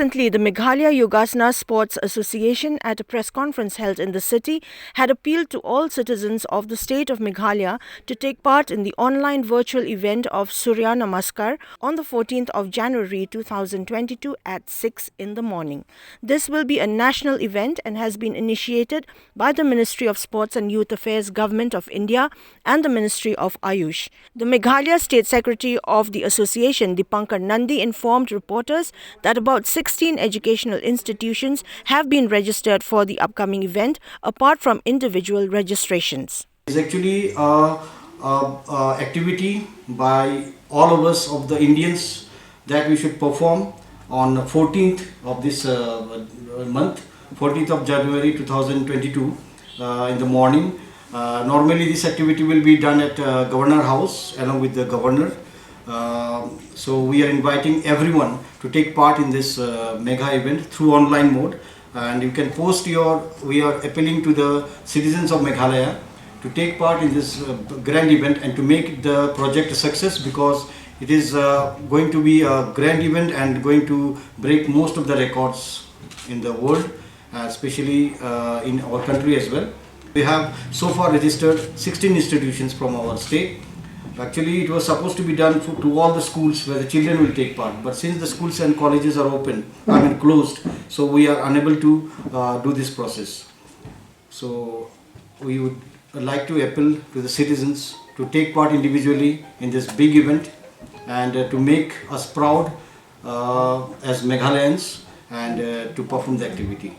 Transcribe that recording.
Recently, the Meghalaya Yogasana Sports Association, at a press conference held in the city, had appealed to all citizens of the state of Meghalaya to take part in the online virtual event of Suryanamaskar on the 14th of January 2022 at 6 in the morning. This will be a national event and has been initiated by the Ministry of Sports and Youth Affairs, Government of India and the Ministry of AYUSH. The Meghalaya State Secretary of the association, Dipankar Nandi, informed reporters that about 16 educational institutions have been registered for the upcoming event, apart from individual registrations. It's actually a activity by all of us, of the Indians, that we should perform on 14th of this month, 14th of January 2022 in the morning. Normally this activity will be done at Governor House along with the Governor. So we are inviting everyone to take part in this mega event through online mode, and you can post we are appealing to the citizens of Meghalaya to take part in this grand event and to make the project a success, because it is going to be a grand event and going to break most of the records in the world, especially in our country as well. We have so far registered 16 institutions from our state. Actually, it was supposed to be done to all the schools where the children will take part, but since the schools and colleges are closed, so we are unable to do this process. So we would like to appeal to the citizens to take part individually in this big event and to make us proud as Meghalayans and to perform the activity.